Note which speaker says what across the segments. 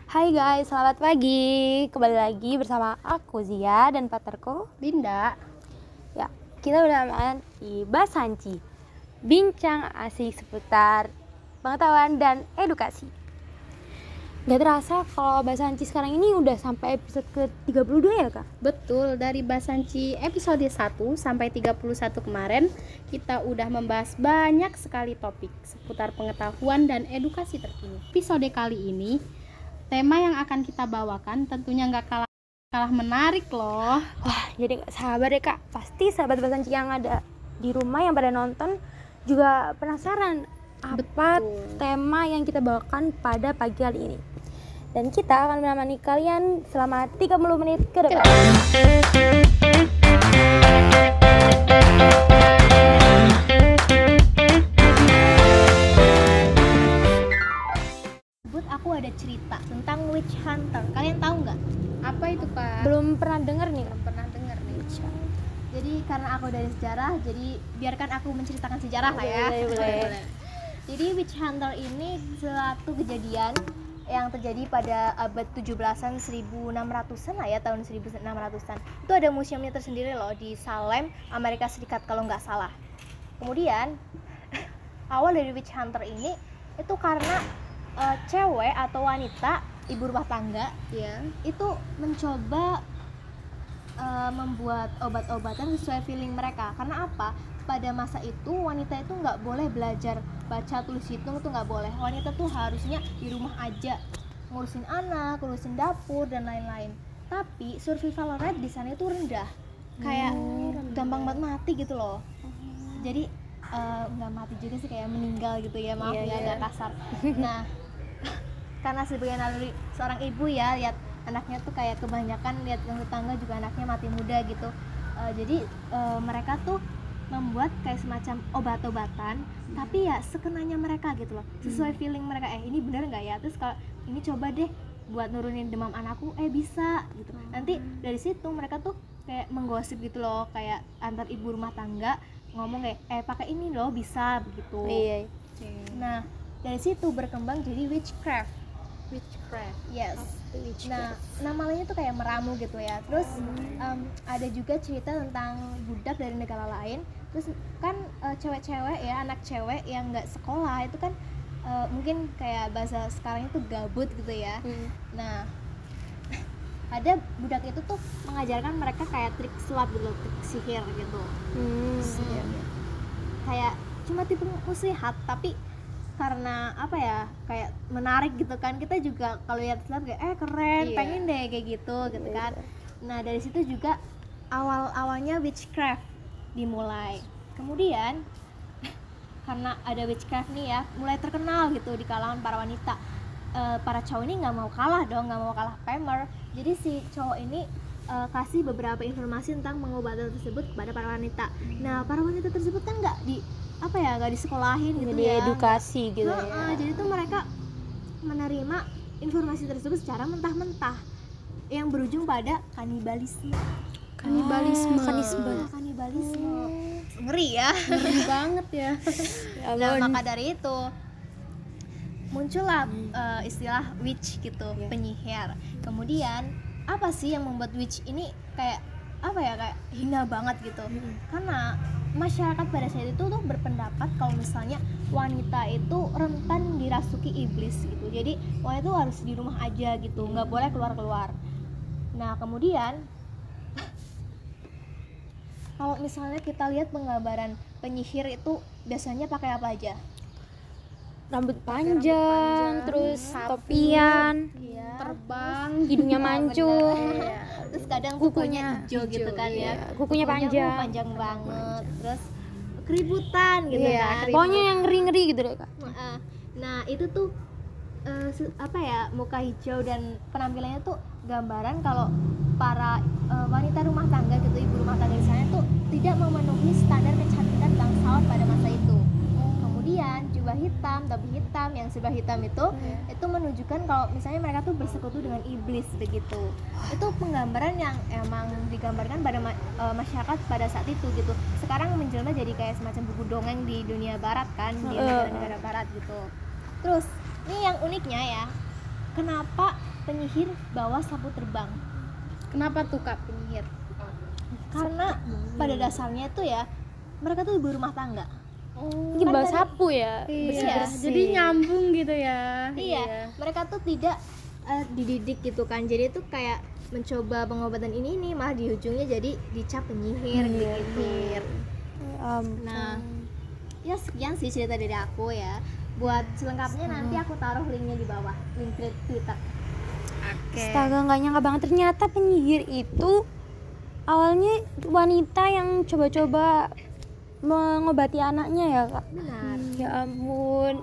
Speaker 1: Hai guys, selamat pagi. Kembali lagi bersama aku Zia dan partnerku
Speaker 2: Dinda.
Speaker 1: Ya, kita bersamaan di Basanci, bincang asik seputar pengetahuan dan edukasi. Gak terasa kalau Basanci sekarang ini udah sampai episode ke-32 ya Kak?
Speaker 2: Betul, dari Basanci episode 1 sampai 31 kemarin kita udah membahas banyak sekali topik seputar pengetahuan dan edukasi terkini. Episode kali ini, tema yang akan kita bawakan tentunya gak kalah menarik loh.
Speaker 1: Wah, jadi gak sabar deh Kak. Pasti sahabat Basanci yang ada di rumah yang pada nonton juga penasaran apa tema yang kita bawakan pada pagi kali ini. Dan kita akan menemani kalian selama 30 menit ke depan.
Speaker 2: Aku ada cerita tentang witch hunter. Kalian tahu nggak? Apa itu, Kak?
Speaker 1: Belum pernah dengar nih.
Speaker 2: Jadi karena aku dari sejarah, jadi biarkan aku menceritakan sejarah lah ya.
Speaker 1: Boleh.
Speaker 2: Jadi witch hunter ini suatu kejadian yang terjadi pada abad 17-an, 1600-an lah ya, tahun 1600-an. Itu ada museumnya tersendiri loh di Salem, Amerika Serikat kalau nggak salah. Kemudian awal dari witch hunter ini itu karena cewek atau wanita, ibu rumah tangga ya, itu mencoba membuat obat-obatan sesuai feeling mereka. Karena apa? Pada masa itu wanita itu nggak boleh belajar baca tulis hitung, itu nggak boleh. Wanita tuh harusnya di rumah aja ngurusin anak, ngurusin dapur dan lain-lain. Tapi survival rate di sana itu rendah, kayak gampang banget mati gitu loh. Jadi nggak mati juga sih, kayak meninggal gitu ya, maaf ya agak kasar. Nah, karena sebagai naluri seorang ibu ya, lihat anaknya tuh kayak kebanyakan, lihat yang tetangga juga anaknya mati muda gitu. Jadi mereka tuh membuat kayak semacam obat-obatan, tapi ya sekenanya mereka gitu loh, sesuai feeling mereka. Ini bener nggak ya? Terus kalau ini coba deh buat nurunin demam anakku, bisa gitu. Nanti dari situ mereka tuh kayak menggosip gitu loh, kayak antar ibu rumah tangga ngomong kayak pakai ini loh bisa begitu.
Speaker 1: Iya.
Speaker 2: Nah dari situ berkembang jadi witchcraft. Yes. Nah, namanya tuh kayak meramu gitu ya. Terus ada juga cerita tentang budak dari negara lain. Terus kan cewek-cewek ya, anak cewek yang nggak sekolah itu kan mungkin kayak bahasa sekarang itu gabut gitu ya. Nah, ada budak itu tuh mengajarkan mereka kayak trik sulap gitu, trik sihir gitu. Kayak cuma tipu muslihat, tapi karena apa ya, kayak menarik gitu kan, kita juga kalau lihat sulap kayak keren, pengen deh kayak gitu kan. Nah dari situ juga awalnya witchcraft dimulai. Kemudian karena ada witchcraft nih ya, mulai terkenal gitu di kalangan para wanita. Para cowok ini nggak mau kalah pamer. Jadi si cowok ini kasih beberapa informasi tentang pengobatan tersebut kepada para wanita. Nah para wanita tersebut kan nggak disekolahin gitu ya,
Speaker 1: edukasi gitu ya.
Speaker 2: Jadi tuh mereka menerima informasi tersebut secara mentah-mentah yang berujung pada kanibalisme. Ngeri ya.
Speaker 3: Ngeri banget ya.
Speaker 2: Nah maka dari itu muncullah istilah witch gitu, penyihir. Kemudian apa sih yang membuat witch ini kayak hina banget gitu? Karena masyarakat pada saat itu tuh berpendapat kalau misalnya wanita itu rentan dirasuki iblis gitu. Jadi wanita itu harus di rumah aja gitu, nggak boleh keluar-keluar. Nah kemudian kalau misalnya kita lihat penggambaran penyihir itu biasanya pakai apa aja?
Speaker 1: Rambut panjang, terus topian,
Speaker 3: terbang,
Speaker 1: hidungnya mancung,
Speaker 2: terus kadang kukunya hijau gitu kan ya,
Speaker 1: kukunya
Speaker 2: panjang banget, terus keributan gitu kan,
Speaker 1: pokoknya yang ngeri-ngeri gitu deh Kak.
Speaker 2: Nah itu tuh muka hijau dan penampilannya tuh gambaran kalau para wanita rumah tangga gitu, ibu rumah tangga di sana tuh tidak memenuhi standar kecantikan bangsawan pada masa itu. Kemudian jubah hitam, topi hitam, yang serba hitam itu menunjukkan kalau misalnya mereka tuh bersekutu dengan iblis begitu. Itu penggambaran yang emang digambarkan pada masyarakat pada saat itu gitu. Sekarang menjelma jadi kayak semacam buku dongeng di dunia barat kan, di negara-negara barat gitu. Terus ini yang uniknya ya, kenapa penyihir bawa sapu terbang.
Speaker 3: Kenapa tuh Kak penyihir?
Speaker 2: Karena pada dasarnya itu ya mereka tuh ibu rumah tangga.
Speaker 1: Ini
Speaker 2: Kan
Speaker 1: bawa
Speaker 2: tadi-
Speaker 1: sapu ya,
Speaker 2: Iya.
Speaker 3: Jadi nyambung gitu ya.
Speaker 2: Iya, mereka tuh tidak dididik gitu kan. Jadi tuh kayak mencoba pengobatan ini nih, malah di ujungnya jadi dicap penyihir gitu. Nah, ya sekian sih cerita dari aku ya. Buat selengkapnya nanti aku taruh linknya di bawah, link Twitter.
Speaker 3: Oke.
Speaker 1: Astaga, nggak nyangka banget ternyata penyihir itu awalnya wanita yang coba-coba mengobati anaknya ya kak.
Speaker 2: Benar.
Speaker 1: Ya ampun,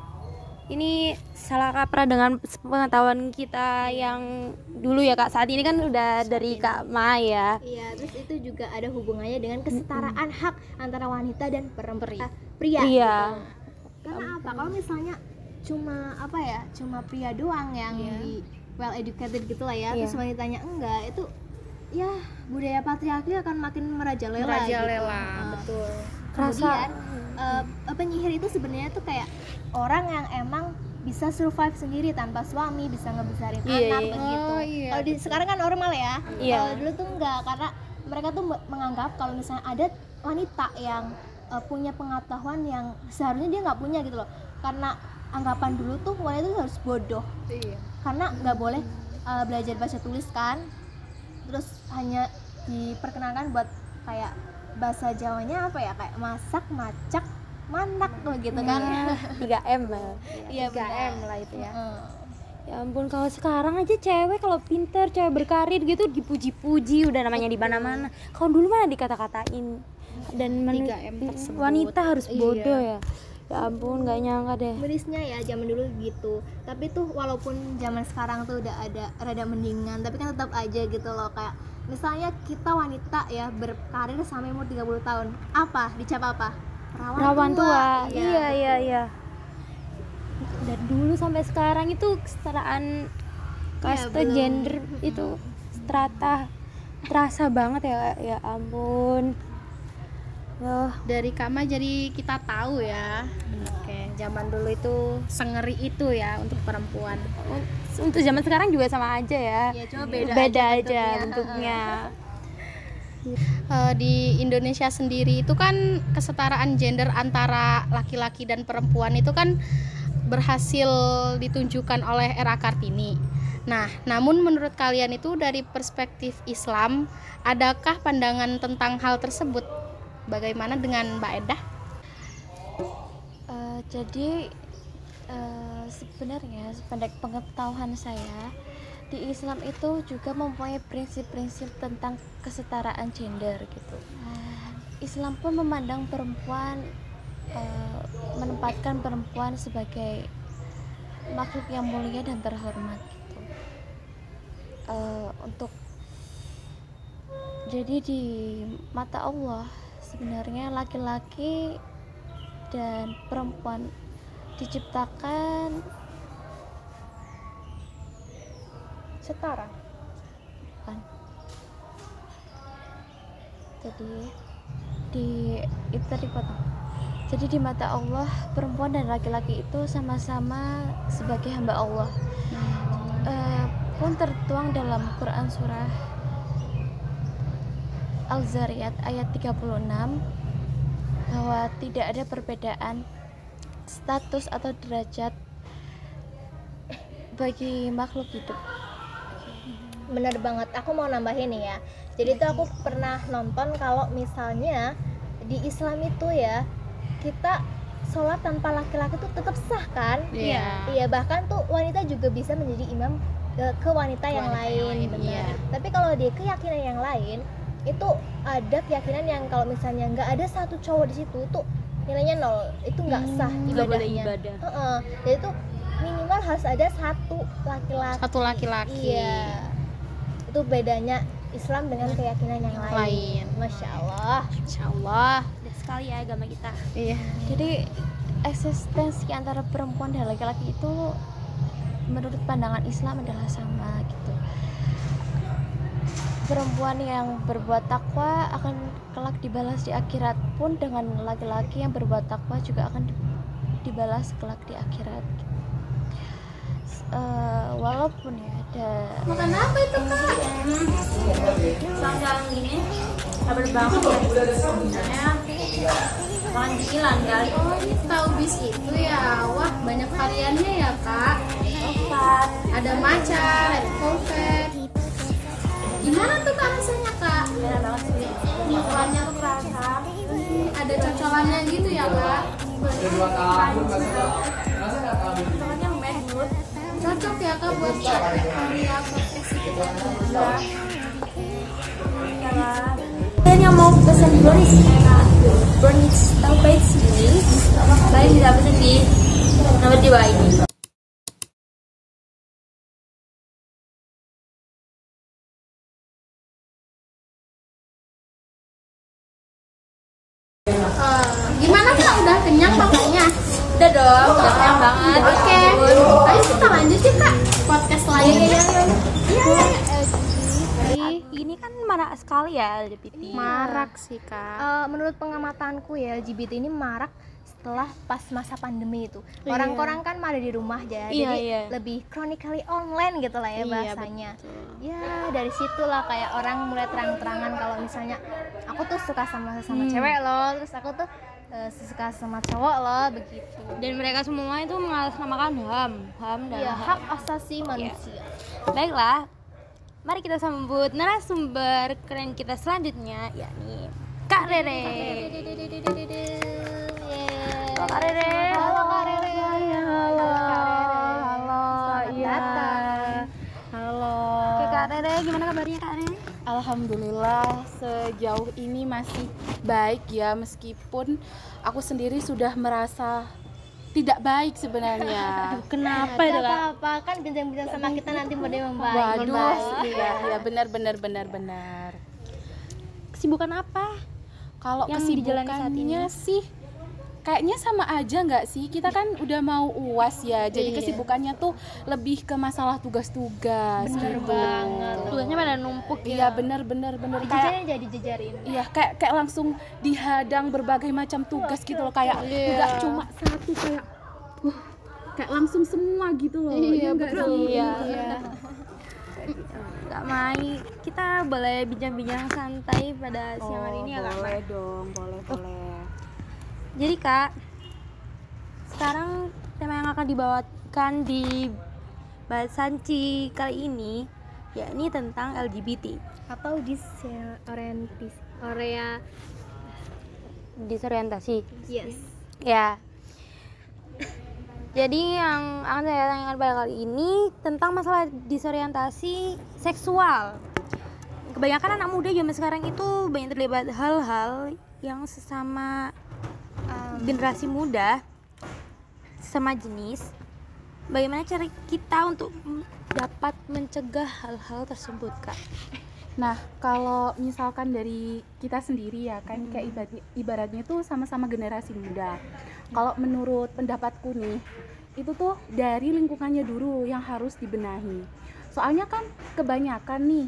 Speaker 1: ini salah kaprah dengan pengetahuan kita yang dulu ya kak. Saat ini kan udah dari Kak Maya.
Speaker 2: Iya, terus itu juga ada hubungannya dengan kesetaraan hak antara wanita dan pria.
Speaker 1: Iya.
Speaker 2: Gitu. Karena apa? Kalau misalnya cuma apa ya, cuma pria doang yang di well educated gitu lah ya, terus wanitanya enggak, itu ya budaya patriarki akan makin merajalela gitu.
Speaker 3: Betul.
Speaker 2: Kemudian penyihir itu sebenarnya tuh kayak orang yang emang bisa survive sendiri tanpa suami, bisa ngebesarin anak begitu.
Speaker 3: Oh, iya,
Speaker 2: Kalau di sekarang kan normal ya.
Speaker 1: Iya.
Speaker 2: Kalau dulu tuh enggak, karena mereka tuh menganggap kalau misalnya ada wanita yang punya pengetahuan yang seharusnya dia nggak punya gitu loh. Karena anggapan dulu tuh wanita tuh harus bodoh.
Speaker 3: Iya.
Speaker 2: Karena nggak boleh belajar baca tulis kan. Terus hanya diperkenalkan buat kayak bahasa Jawanya apa ya, kayak masak, macak, manak begitu kan.
Speaker 1: 3M lah.
Speaker 2: Iya
Speaker 3: 3M lah itu ya.
Speaker 1: Ya ampun, kalau sekarang aja cewek kalau pinter, cewek berkarir gitu dipuji-puji, udah namanya di mana-mana. Kalau dulu mana dikata-katain dan
Speaker 3: 3M tersebut.
Speaker 1: wanita harus
Speaker 3: Iya.
Speaker 1: bodoh ya. Ya ampun, nggak nyangka deh.
Speaker 2: Mirisnya ya zaman dulu gitu. Tapi tuh walaupun zaman sekarang tuh udah ada rada mendingan, tapi kan tetap aja gitu loh, kayak misalnya kita wanita ya berkarir sampai umur 30 tahun. Apa? Dicap apa?
Speaker 1: Rawan tua.
Speaker 2: Iya.
Speaker 1: Iya. Dan dulu sampai sekarang itu kesetaraan kaste
Speaker 2: belum.
Speaker 1: gender itu strata terasa banget ya. Ya ampun.
Speaker 3: Dari Kama jadi kita tahu ya. Oke, zaman dulu itu sengeri itu ya untuk perempuan.
Speaker 1: Untuk zaman sekarang juga sama aja ya.
Speaker 2: Ya, cuma beda
Speaker 1: aja
Speaker 2: bentuknya.
Speaker 1: bentuknya.
Speaker 3: Di Indonesia sendiri itu kan kesetaraan gender antara laki-laki dan perempuan itu kan berhasil ditunjukkan oleh Era Kartini. Nah, namun menurut kalian itu dari perspektif Islam, adakah pandangan tentang hal tersebut? Bagaimana dengan Mbak Edah?
Speaker 1: Jadi sebenarnya sependek pengetahuan saya, di Islam itu juga mempunyai prinsip-prinsip tentang kesetaraan gender gitu. Islam pun memandang perempuan, menempatkan perempuan sebagai makhluk yang mulia dan terhormat gitu. Jadi di mata Allah sebenarnya laki-laki dan perempuan diciptakan setara kan. Jadi itu tadi potong. Jadi di mata Allah perempuan dan laki-laki itu sama-sama sebagai hamba Allah. Pun tertuang dalam Quran surah Al-Zariyat ayat 36 bahwa tidak ada perbedaan status atau derajat bagi makhluk hidup.
Speaker 2: Bener banget, aku mau nambahin nih ya. Jadi tuh aku pernah nonton kalau misalnya di Islam itu ya, kita sholat tanpa laki-laki tuh tetap sah kan?
Speaker 3: Iya.
Speaker 2: Iya, bahkan tuh wanita juga bisa menjadi imam ke wanita yang lain. Benar.
Speaker 3: iya.
Speaker 2: Tapi kalau di keyakinan yang lain itu ada keyakinan yang kalau misalnya nggak ada satu cowok di situ tuh nilainya 0, itu nggak sah
Speaker 1: nggak boleh
Speaker 2: ibadahnya.
Speaker 1: ibadah.
Speaker 2: Jadi tuh minimal harus ada satu laki-laki.
Speaker 3: Satu laki-laki.
Speaker 2: Iya. Itu bedanya Islam dengan keyakinan yang lain. Masya Allah.
Speaker 3: Insyaallah.
Speaker 1: Udah sekali ya agama kita.
Speaker 3: Iya.
Speaker 1: Jadi eksistensi antara perempuan dan laki-laki itu menurut pandangan Islam adalah sama gitu. Perempuan yang berbuat takwa akan kelak dibalas di akhirat, pun dengan laki-laki yang berbuat takwa juga akan dibalas kelak di akhirat. walaupun ya ada
Speaker 3: Makan apa itu kak?
Speaker 1: siang-siang gini sabar banget ya sebenarnya makan cemilan kali.
Speaker 3: Oh ini tahu bis itu ya. Wah banyak variannya ya kak.
Speaker 1: Opat
Speaker 3: Ada matcha, red velvet. Gimana tuh kak rasanya kak?
Speaker 1: enak banget sih, cocolannya tuh kerasa.
Speaker 3: Ada cocolannya gitu ya kak?
Speaker 1: Cocolannya lumayan good.
Speaker 3: Cocok ya kak buat karya podcast kita juga.
Speaker 1: Dan yang mau pesan brownies kayak brownies tahu baik sini, kalian bisa pesan di nomor di bawah ini.
Speaker 3: Gimana kak? Udah kenyang makannya?
Speaker 1: Udah dong, udah kenyang banget.
Speaker 3: Oke, ayo kita lanjut ya kak podcast lainnya. Iya.
Speaker 1: Ini kan marak sekali ya LGBT.
Speaker 3: Marak sih kak.
Speaker 2: Menurut pengamatanku ya LGBT ini marak setelah pas masa pandemi itu.
Speaker 3: Iya.
Speaker 2: Orang-orang kan pada di rumah aja,
Speaker 1: Iya,
Speaker 2: jadi
Speaker 1: iya.
Speaker 2: lebih chronically online gitu lah ya
Speaker 3: Iya,
Speaker 2: bahasanya. Ya dari situlah kayak orang mulai terang-terangan kalau misalnya aku tuh suka sama cewek loh, terus aku tuh suka sama cowok loh begitu.
Speaker 1: Dan mereka semua itu mengatasnamakan HAM dan
Speaker 2: Ya hak asasi manusia.
Speaker 1: Baiklah, mari kita sambut narasumber keren kita selanjutnya, yakni Kak Rere. Halo Kak Rere.
Speaker 2: Halo Kak Rere.
Speaker 1: Halo.
Speaker 2: Halo.
Speaker 1: Iya.
Speaker 4: Halo.
Speaker 1: Oke Kak Rere, gimana kabarnya Kak Rere?
Speaker 4: Alhamdulillah sejauh ini masih baik ya, meskipun aku sendiri sudah merasa tidak baik sebenarnya.
Speaker 1: Kenapa
Speaker 2: Gak
Speaker 1: itu Kak?
Speaker 2: apa-apa, kan bincang-bincang sama kita nanti pada membaik.
Speaker 4: Waduh, iya benar.
Speaker 1: Kesibukan apa?
Speaker 4: Kalau
Speaker 1: Yang dijalani saat
Speaker 4: kesibukannya
Speaker 1: ini?
Speaker 4: sih kayaknya sama aja nggak sih? Kita kan udah mau UAS ya, jadi
Speaker 1: Iya.
Speaker 4: kesibukannya tuh lebih ke masalah tugas-tugas
Speaker 2: Bener
Speaker 4: gitu.
Speaker 2: banget.
Speaker 1: Tugasnya pada numpuk
Speaker 4: Iya
Speaker 1: ya.
Speaker 4: benar kayak
Speaker 2: Jajarnya jadi jejarin.
Speaker 4: iya kayak langsung dihadang berbagai macam tugas gitu loh, kayak nggak cuma satu, kayak langsung semua gitu loh.
Speaker 3: Iya,
Speaker 4: nggak
Speaker 3: betul.
Speaker 4: sih?
Speaker 1: Iya. Kak Mai, kita boleh bincang-bincang santai pada siang hari ini ya Kak Mai?
Speaker 4: Boleh dong, boleh.
Speaker 1: Jadi Kak, sekarang tema yang akan dibawakan di Basanci kali ini yakni tentang LGBT,
Speaker 2: Atau
Speaker 1: disorientasi.
Speaker 2: Yes.
Speaker 1: Ya. Jadi yang akan saya tanyakan pada kali ini tentang masalah disorientasi seksual. Kebanyakan anak muda zaman sekarang itu banyak terlibat hal-hal yang sesama generasi muda, sesama jenis. Bagaimana cara kita untuk dapat mencegah hal-hal tersebut, Kak?
Speaker 4: Nah, kalau misalkan dari kita sendiri ya kan, kayak ibaratnya tuh sama-sama generasi muda. Kalau menurut pendapatku nih, itu tuh dari lingkungannya dulu yang harus dibenahi. Soalnya kan kebanyakan nih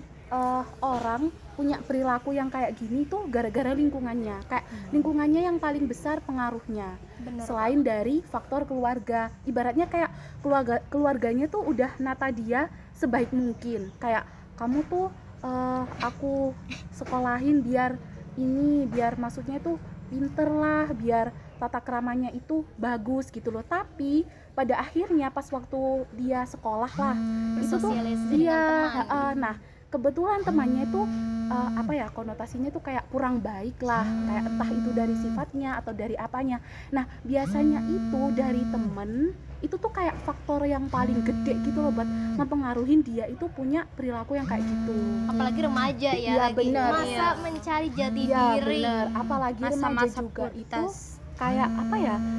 Speaker 4: orang punya perilaku yang kayak gini tuh gara-gara lingkungannya. Kayak lingkungannya yang paling besar pengaruhnya.
Speaker 2: Bener.
Speaker 4: Selain dari faktor keluarga, ibaratnya kayak keluarganya tuh udah nata dia sebaik mungkin. Kayak kamu tuh aku sekolahin biar maksudnya tuh pinter lah, biar tata keramanya itu bagus gitu loh. Tapi pada akhirnya pas waktu dia sekolah lah, itu tuh
Speaker 2: Bersosialisasi
Speaker 4: dia
Speaker 2: dengan teman.
Speaker 4: nah kebetulan temannya itu konotasinya tuh kayak kurang baik lah, kayak entah itu dari sifatnya atau dari apanya. Nah biasanya itu dari temen itu tuh kayak faktor yang paling gede gitu loh buat mempengaruhi dia itu punya perilaku yang kayak gitu.
Speaker 2: Apalagi remaja ya,
Speaker 4: Iya,
Speaker 2: lagi
Speaker 4: bener.
Speaker 2: masa mencari jati
Speaker 4: Iya
Speaker 2: diri.
Speaker 4: bener, apalagi remaja
Speaker 1: Masa-masa
Speaker 4: juga itu
Speaker 1: pubertas.
Speaker 4: kayak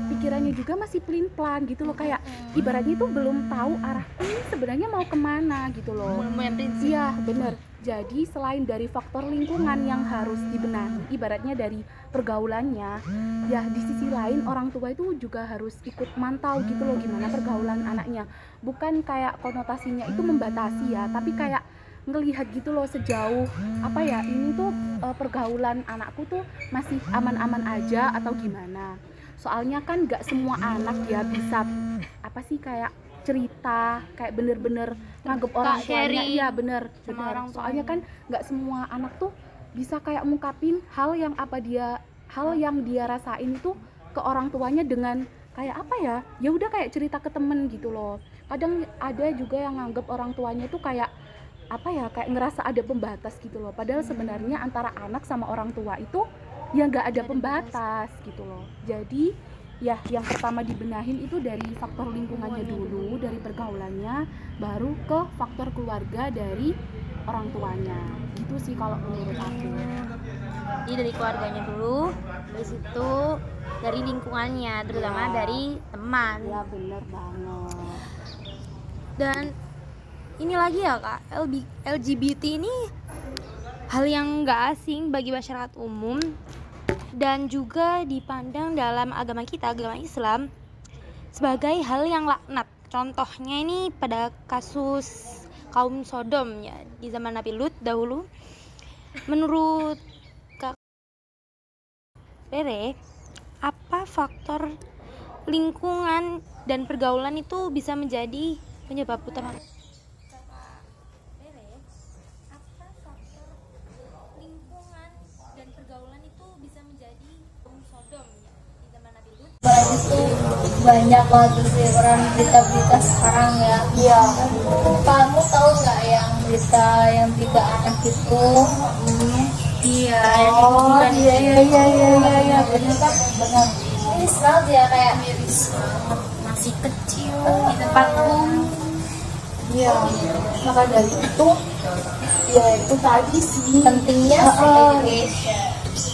Speaker 4: pikirannya juga masih pelin-pelan gitu loh, kayak ibaratnya itu belum tahu arah ini sebenarnya mau kemana gitu loh.
Speaker 1: Punya prinsip.
Speaker 4: Iya bener. Jadi selain dari faktor lingkungan yang harus dibenahi, ibaratnya dari pergaulannya, ya di sisi lain orang tua itu juga harus ikut mantau gitu loh gimana pergaulan anaknya. Bukan kayak konotasinya itu membatasi ya, tapi kayak ngelihat gitu loh sejauh ini tuh pergaulan anakku tuh masih aman-aman aja atau gimana. Soalnya kan gak semua anak ya bisa kayak cerita, kayak bener-bener nganggep orang tuanya.
Speaker 1: sharing
Speaker 4: Iya bener.
Speaker 1: sama orang
Speaker 4: Soalnya
Speaker 1: tuanya.
Speaker 4: kan nggak semua anak tuh bisa kayak ngungkapin hal yang dia rasain itu ke orang tuanya dengan kayak apa ya? Ya udah kayak cerita ke temen gitu loh. Kadang ada juga yang nganggep orang tuanya tuh kayak apa ya, kayak ngerasa ada pembatas gitu loh. Padahal sebenarnya antara anak sama orang tua itu ya nggak ada pembatas gitu loh. Jadi ya yang pertama dibenahin itu dari faktor lingkungannya dulu, dari pergaulannya, baru ke faktor keluarga dari orang tuanya. Gitu sih kalau menurut aku.
Speaker 1: Jadi dari keluarganya dulu, dari situ dari lingkungannya, terutama dari teman.
Speaker 4: Ya bener banget.
Speaker 1: Dan ini lagi ya kak, LGBT ini hal yang nggak asing bagi masyarakat umum dan juga dipandang dalam agama kita, agama Islam, sebagai hal yang laknat. Contohnya ini pada kasus kaum Sodom ya di zaman Nabi Lut dahulu. Menurut Kak Rere, apa faktor lingkungan dan pergaulan itu bisa menjadi penyebab utama?
Speaker 2: Itu banyak banget sih orang berita-berita sekarang ya. Iya. Kamu tahu nggak yang berita yang 3 anak itu? Iya. Oh iya benar kan, benar. Ini selalu dia kayak masih kecil di tempat umum. Iya. Maka dari itu, ya itu tadi sih pentingnya education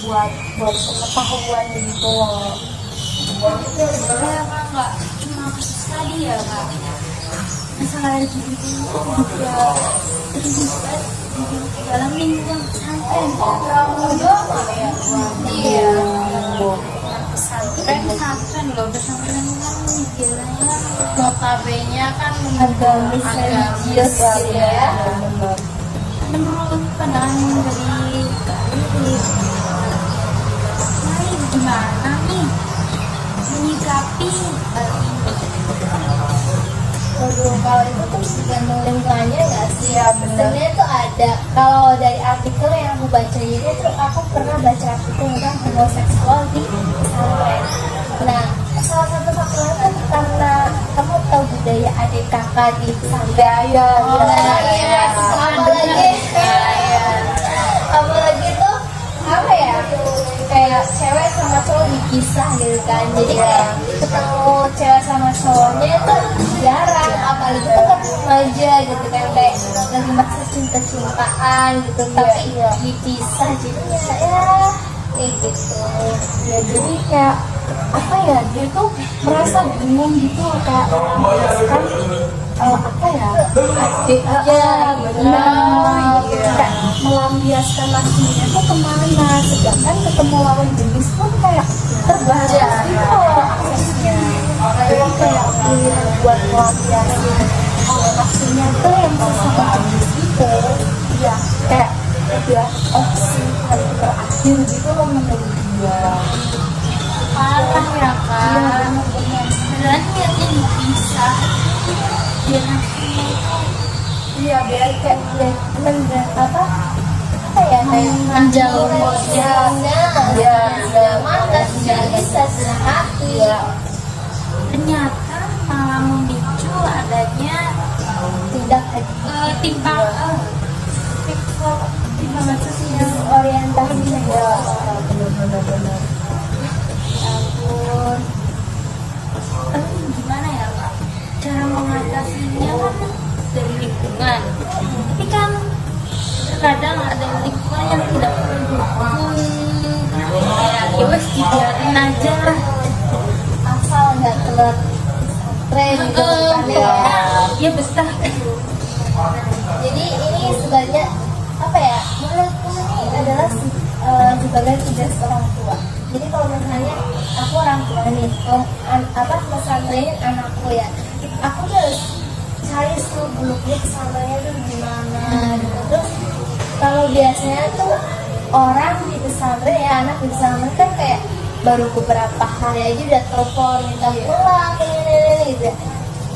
Speaker 2: buat pengetahuan gitu. Sebenarnya nggak cuma kasus tadi ya kak, masalah LGBT itu juga terlibat di dalam lingkungan pesantren ya. Iya, pesantren loh, pesantren kan bilangnya notabene kan agamis religius ya. Menurut pandangan dari kalian gimana nih menyikapi kalau itu tuh tergantung lingkungannya nggak sih ya. Sebenarnya tuh ada, kalau dari artikel yang aku baca, jadi tuh aku pernah baca artikel tentang homoseksual di pesantren. Nah, salah satu faktornya tuh karena kamu tahu budaya adik kakak di pesantren. Apalagi tuh apa ya, kayak cewek sama cowok dipisah gitu kan, jadi kayak ketemu cewek sama cowoknya itu jarang, apalagi itu kan remaja gitu kan, kayak lagi masa cinta-cintaan gitu, tapi dipisah jadinya ya kayak gitu ya. Jadi kayak apa ya, dia tuh merasa bingung gitu, kayak menjelaskan apa ya, adiknya benar kayak melampiaskan nasinya tuh kemana, sedangkan ketemu lawan jenis pun kayak terbatas gitu loh aksesnya. Jadi kayak pilihan buat melampiaskan nasinya tuh yang sama jenis itu ya kayak udah opsi paling terakhir gitu loh menurut dia. Parah ya kan, sebenarnya niatnya dipisah biar iya biar kayak apa ya, kayak menjauh ya mana tidak bisa hati ya. Ternyata malah memicu adanya tidak timbangan orientasi ya. Benar. Ampun, tapi gimana ya kak, cara mengatasinya kan dari lingkungan, tapi kan terkadang ada lingkungan yang tidak mendukung ya wes dibiarin aja asal nggak telat tren gitu kan ya besar. Jadi ini sebenarnya apa ya, menurutku ini adalah sebagai tugas orang tua. Jadi kalau misalnya aku orang tua nih, pesantrenin anakku ya, aku tuh harus cari tuh beluknya pesantrennya tuh gimana gitu. Terus kalau biasanya tuh orang di pesantren ya, anak di pesantren kan kayak baru beberapa hari aja udah telepon minta pulang ini gitu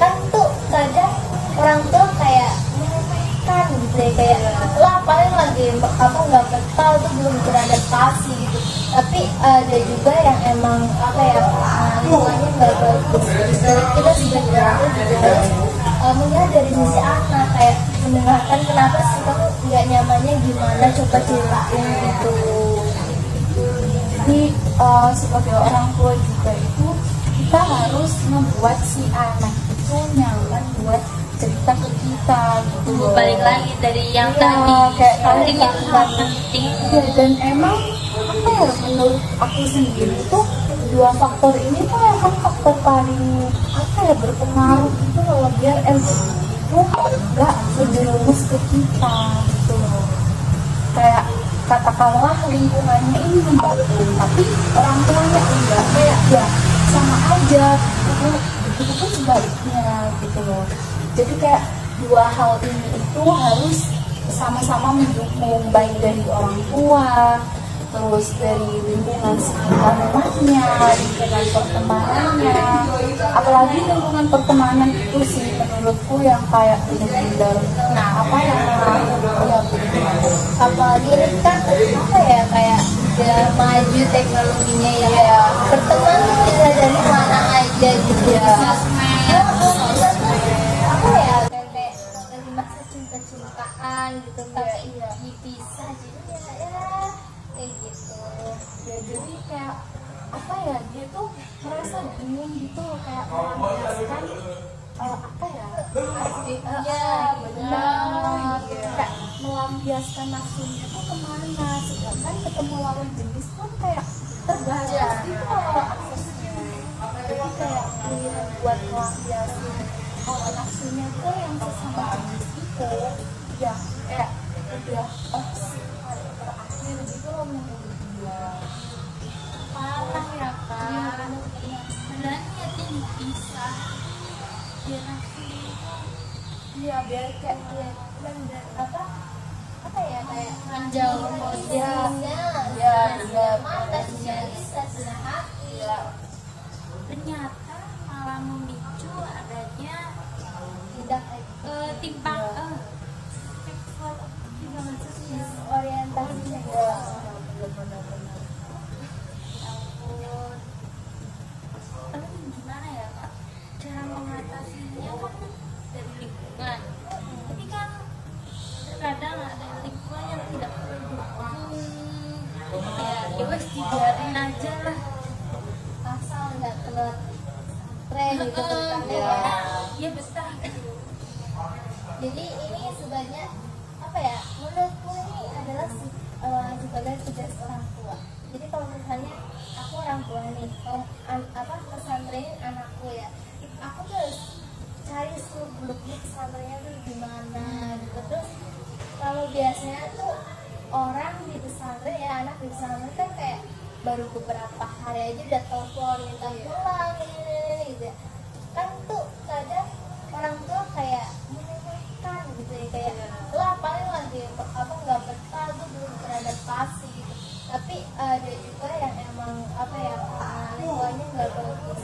Speaker 2: kan, tuh kadang orang tua kayak meremehkan gitu ya, kayak lah paling lagi apa nggak betah tuh belum beradaptasi gitu. Tapi ada juga yang emang apa ya, lingkungannya nggak bagus. Kita sebagai orang tua juga harus melihat dari sisi anak, kayak mendengarkan kenapa sih kamu nggak nyamannya gimana, coba ceritain gitu.
Speaker 4: Jadi sebagai orang tua juga itu kita harus membuat si anak itu nyaman buat cerita ke kita gitu.
Speaker 1: Balik lagi dari yang
Speaker 4: Iya,
Speaker 1: tadi
Speaker 4: kayak
Speaker 1: sharing
Speaker 4: tadi
Speaker 1: itu
Speaker 4: kan.
Speaker 1: penting.
Speaker 4: Iya, dan emang apa ya, menurut aku sendiri tuh dua faktor ini tuh emang faktor paling apa ya, berpengaruh gitu loh, biar LGBT itu nggak menjerumus ke kita gitu loh. Kayak katakanlah lingkungannya ini membantu, tapi orang tuanya enggak, kayak ya sama aja itu. Itu pun sebaliknya gitu loh. Jadi kayak dua hal ini itu harus sama-sama mendukung, baik dari orang tua, terus dari lingkungan sekitar rumahnya, lingkungan pertemanannya. Apalagi lingkungan pertemanan itu sih menurutku yang kayak bener-bener apa yang
Speaker 2: Apalagi ini kan apa ya, kayak udah maju teknologinya ya, berteman tuh bisa dari mana aja gitu ya. Apa ya, kayak lagi masa cinta-cintaan gitu, tapi dipisah jadi ya kayak gitu.
Speaker 4: ya, jadi kayak apa ya, dia tuh merasa bingung gitu loh, kayak melampiaskan apa ya, benar, kayak melampiaskan nafsunya tuh kemana, sedangkan ketemu lawan jenis pun kayak terbatas gitu loh aksesnya. Jadi kayak pilihan buat melampiaskan nafsunya tuh yang sesama jenis itu ya kayak udah opsi paling terakhir gitu loh menurut dia.
Speaker 1: Parah ya kan. Beneran niatnya dipisah. Biar nanti
Speaker 4: Iya, biar kayak
Speaker 2: apa ya, kayak
Speaker 1: menjauh
Speaker 2: posisinya
Speaker 4: ya
Speaker 2: mata sosialisasi hati.
Speaker 1: ternyata malah memicu adanya
Speaker 2: Tidak
Speaker 1: timpang seksual
Speaker 2: orientasinya
Speaker 4: ya
Speaker 1: ampun. Tapi gimana ya Kak, cara mengatasinya kan dari lingkungan, tapi kan terkadang ada lingkungan yang tidak mendukung. Ya wes dibiarin aja lah.
Speaker 2: asal nggak telat tren gitu kan ya.
Speaker 1: Iya betah gitu.
Speaker 2: Jadi ini sebenarnya apa ya, menurutku ini adalah sebagai tugas orang tua. Jadi kalau misalnya aku orang tua nih, mau pesantren anakku ya, aku tuh harus cari seluk-beluknya pesantrennya tuh gimana gitu. Terus kalau biasanya tuh orang di pesantren ya, anak di pesantren kan kayak baru beberapa hari aja udah telepon minta pulang ini gitu ya. Kan tuh kadang orang tua kayak meremehkan gitu ya, kayak lah paling lagi apa nggak betah tuh belum beradaptasi gitu. Tapi ada juga yang emang apa ya, lingkungannya nggak bagus.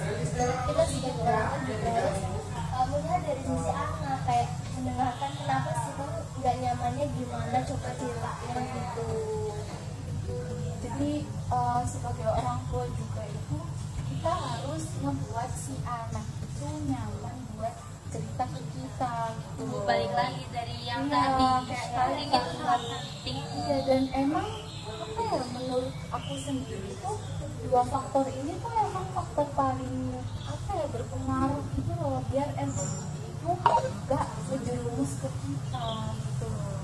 Speaker 2: Kita sebagai orang tua juga harus melihat dari sisi anak, kayak mendengarkan kenapa sih kamu nggak nyamannya gimana, coba ceritain gitu.
Speaker 4: jadi sebagai orang tua juga itu kita harus membuat si anak itu nyaman buat cerita ke kita gitu.
Speaker 1: Balik lagi dari yang
Speaker 4: Iya,
Speaker 1: tadi
Speaker 4: kayak
Speaker 1: sharing
Speaker 4: tadi
Speaker 1: itu
Speaker 4: kan.
Speaker 1: penting.
Speaker 4: Iya, dan emang apa ya, menurut aku sendiri tuh dua faktor ini tuh emang faktor paling apa ya, berpengaruh gitu loh, biar LGBT itu gak menjerumus ke kita gitu loh.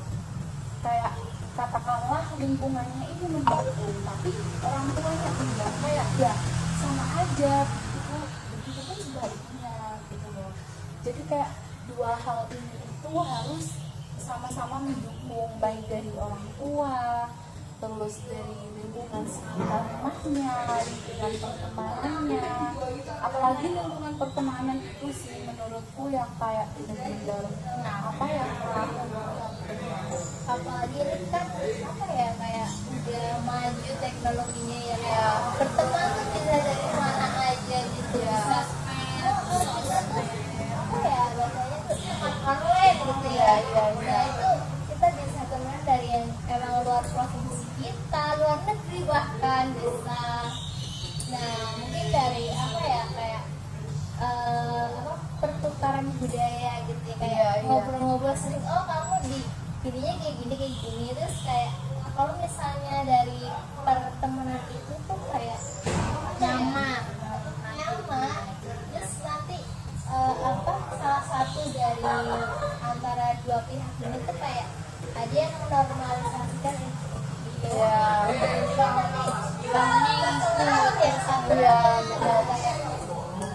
Speaker 4: Kayak katakanlah lingkungannya ini membantu, tapi orang tuanya enggak, kayak ya sama aja gitu. Begitu pun sebaliknya gitu loh. Jadi kayak dua hal ini itu harus sama-sama mendukung, baik dari orang tua, terus dari lingkungan sekitar rumahnya, lingkungan pertemanannya. Apalagi lingkungan pertemanan itu sih menurutku yang kayak bener-bener apa ya,
Speaker 2: Apalagi ini kan apa ya, kayak udah maju teknologinya ya, berteman tuh bisa dari mana aja gitu ya. Apa ya, rasanya Nah itu kita bisa kenal dari yang emang luar provinsi kita, luar negeri bahkan bisa. Nah mungkin dari apa ya kayak pertukaran budaya gitu ya, kayak ngobrol-ngobrol sering, oh kamu di ininya kayak gini terus kayak kalau misalnya dari pertemanan itu tuh kayak nyaman terus nanti salah satu dari antara dua pihak ini tuh kayak ada yang menormalisasikan itu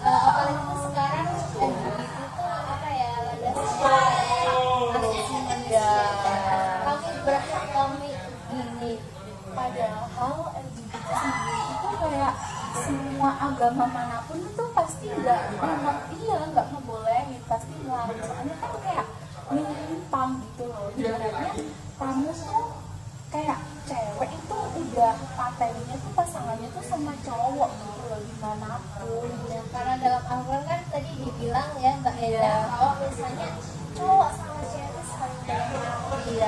Speaker 2: apalagi tuh sekarang LGBT tuh apa ya asasi manusia, kami berhak kami gini,
Speaker 4: padahal LGBT itu kayak semua agama manapun itu pasti nggak ngebolehin, pasti ngelarang. Soalnya kan kayak menyimpang gitu loh, ibaratnya kamu tuh kayak cewek itu udah patennya tuh pasangannya tuh sama cowok gitu loh dimanapun
Speaker 2: ya, karena dalam Al-Quran kan tadi dibilang ya Mbak Eda kalau misalnya cowok sama cewek itu saling melengkapi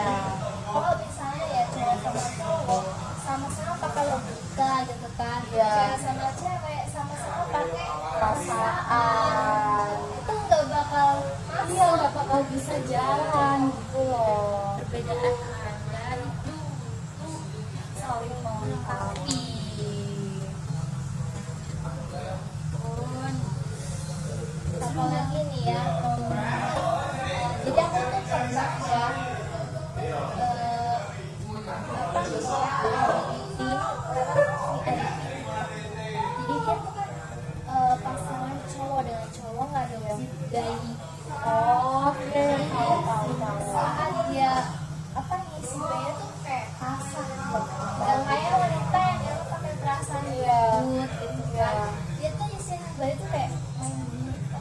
Speaker 2: kalau misalnya ya cewek sama cowok sama-sama pakai logika gitu kan, cewek sama cewek sama-sama pakai
Speaker 4: perasaan,
Speaker 2: itu nggak bakal
Speaker 4: bisa jalan gitu loh.
Speaker 1: Perbedaan ada itu
Speaker 4: Saling melengkapi.
Speaker 2: apalagi nih ya jadi aku tuh pernah ya jadi dia tuh kan pasangan cowok dengan cowok nggak ada wajib bayi.
Speaker 4: Oke, tahu.
Speaker 2: Saat dia ngisi bayi tuh kayak kasar dan kayak wanita yang dia pakai perasaan lembut gitu kan. Dia tuh ngisi bayi tuh kayak main gitu.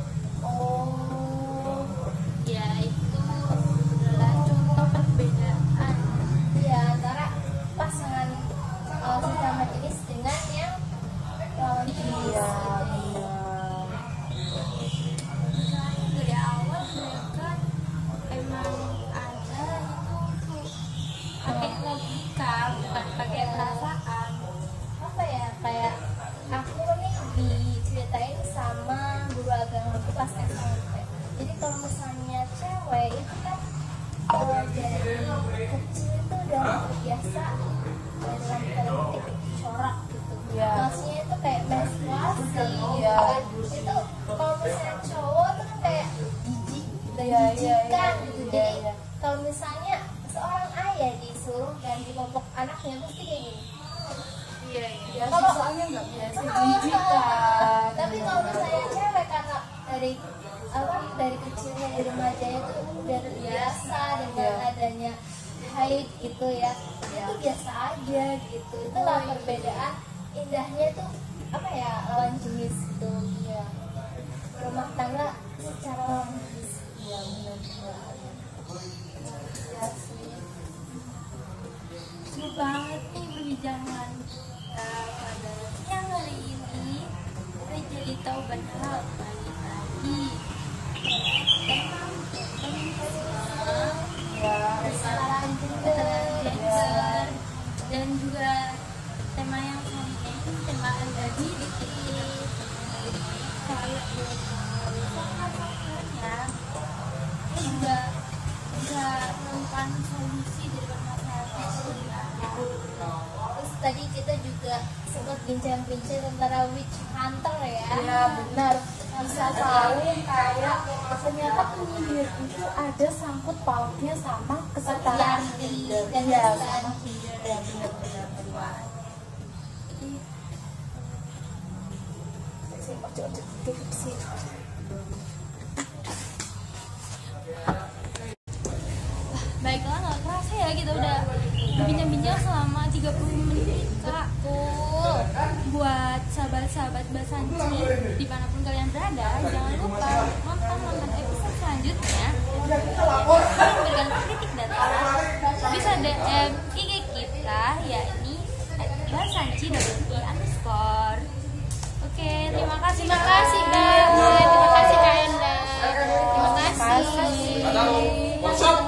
Speaker 1: ya itu adalah contoh perbedaan
Speaker 2: Iya, antara pasangan sesama jenis dengan yang lawan jenis.
Speaker 1: dari awal mereka emang ada itu pakai logika bukan pakai perasaan.
Speaker 2: Apa ya, kayak aku nih diceritain sama guru agama aku pas SMP. Jadi kalau misalnya cewek itu kan dari kecil itu udah terbiasa dalam tanda kutip corak gitu. Maksudnya itu kayak menstruasi kan. Itu kalau misalnya cowok tuh kan kayak jijik dan jijikan gitu. Jadi kalau misalnya seorang ayah disuruh ganti popok anaknya pasti kayak gini. Kalau
Speaker 4: soalnya nggak biasa
Speaker 2: tapi kalau misalnya cewek karena dari kecilnya di remajanya tuh udah terbiasa dengan adanya haid gitu ya, itu biasa aja gitu. Itulah perbedaan indahnya tuh apa ya, lawan jenis gitu ya, rumah tangga secara lawan jenis ya, benar. Ya sih,
Speaker 1: Seru banget nih perbincangan kita pada siang hari ini. Kita jadi tahu banyak hal balik lagi tentang feminisme, kesetaraan gender, dan juga tema yang tema LGBT. Kalau ya kita juga bisa menemukan solusi dari permasalahan itu ya.
Speaker 2: Terus tadi kita juga sempat bincang-bincang tentang witch hunter ya.
Speaker 4: Ya benar, bisa tahu kayak ternyata penyihir itu ada sangkut pautnya sama kesetaraan gender
Speaker 2: dan
Speaker 4: ya,
Speaker 2: kesetaraan
Speaker 4: sama
Speaker 2: gender.
Speaker 4: ya benar.
Speaker 1: Baiklah, nggak kerasa ya kita udah bincang-bincang selama 30 menit Kak. Buat sahabat-sahabat Basanci dimanapun kalian berada, jangan lupa nonton episode selanjutnya. Memberikan kritik dan saran bisa DM IG kita, yakni @basanci_. Oke, terima kasih Kak.
Speaker 3: Terima kasih Kak Enda. Terima kasih.
Speaker 4: Kasih.